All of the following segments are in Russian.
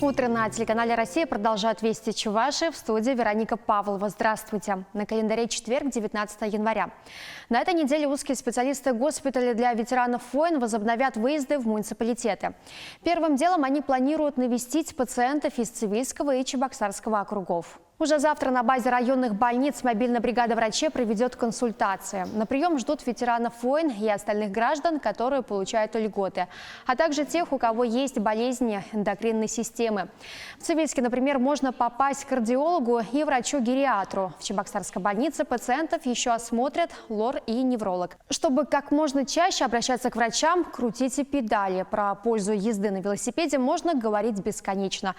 Утро на телеканале «Россия» продолжает «Вести Чувашии». В студии Вероника Павлова. Здравствуйте. На календаре четверг, 19 января. На этой неделе узкие специалисты госпиталя для ветеранов войн возобновят выезды в муниципалитеты. Первым делом они планируют навестить пациентов из Цивильского и Чебоксарского округов. Уже завтра на базе районных больниц мобильная бригада врачей проведет консультации. На прием ждут ветеранов войн и остальных граждан, которые получают льготы, а также тех, у кого есть болезни эндокринной системы. В Цивильске, например, можно попасть к кардиологу и врачу-гериатру. В Чебоксарской больнице пациентов еще осмотрят лор и невролог. Чтобы как можно чаще обращаться к врачам, крутите педали. Про пользу езды на велосипеде можно говорить бесконечно.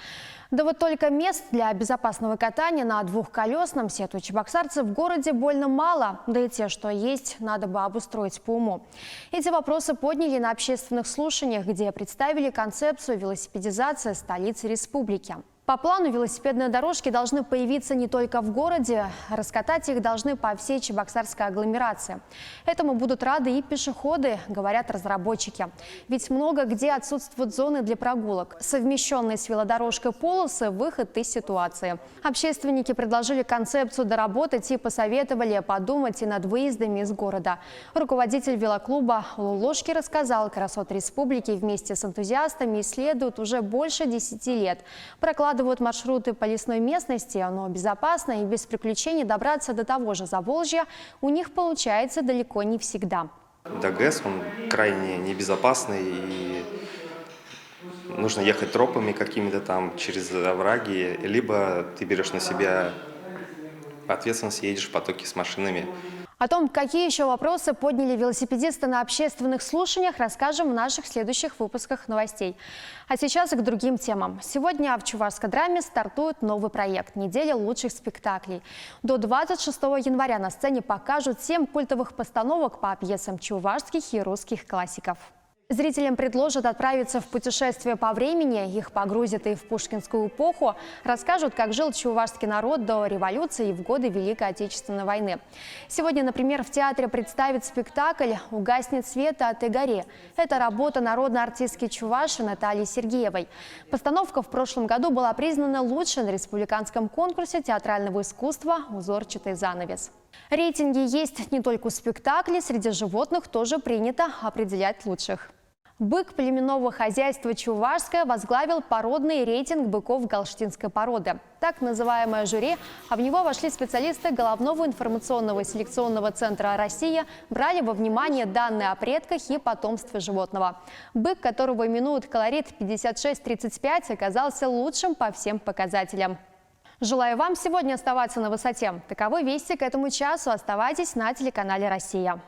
Да вот только мест для безопасного катания на двухколесном, сетуют чебоксарцы, в городе больно мало. Да и те, что есть, надо бы обустроить по уму. Эти вопросы подняли на общественных слушаниях, где представили концепцию велосипедизации столицы республики. По плану велосипедные дорожки должны появиться не только в городе, раскатать их должны по всей чебоксарской агломерации. Этому будут рады и пешеходы, говорят разработчики. Ведь много где отсутствуют зоны для прогулок. Совмещенные с велодорожкой полосы – выход из ситуации. Общественники предложили концепцию доработать и посоветовали подумать и над выездами из города. Руководитель велоклуба Лулошки рассказал, красоты республики вместе с энтузиастами исследуют уже больше 10 лет. Прокладывают маршруты по лесной местности, но безопасно и без приключений добраться до того же Заволжья у них получается далеко не всегда. ДГС, он крайне небезопасный, и нужно ехать тропами какими-то там через овраги, либо ты берешь на себя ответственность, едешь в потоке с машинами. О том, какие еще вопросы подняли велосипедисты на общественных слушаниях, расскажем в наших следующих выпусках новостей. А сейчас к другим темам. Сегодня в Чувашской драме стартует новый проект «Неделя лучших спектаклей». До 26 января на сцене покажут 7 культовых постановок по пьесам чувашских и русских классиков. Зрителям предложат отправиться в путешествие по времени, их погрузят и в пушкинскую эпоху, расскажут, как жил чувашский народ до революции и в годы Великой Отечественной войны. Сегодня, например, в театре представят спектакль «Угаснет свет от Игоре». Это работа народной артистки Чуваши Натальи Сергеевой. Постановка в прошлом году была признана лучшей на республиканском конкурсе театрального искусства «Узорчатый занавес». Рейтинги есть не только у спектаклей, среди животных тоже принято определять лучших. Бык племенного хозяйства «Чувашское» возглавил породный рейтинг быков галштинской породы. Так называемое жюри, а в него вошли специалисты Головного информационного и селекционного центра «Россия», брали во внимание данные о предках и потомстве животного. Бык, которого именуют колорит 5635, оказался лучшим по всем показателям. Желаю вам сегодня оставаться на высоте. Таковы вести к этому часу. Оставайтесь на телеканале «Россия».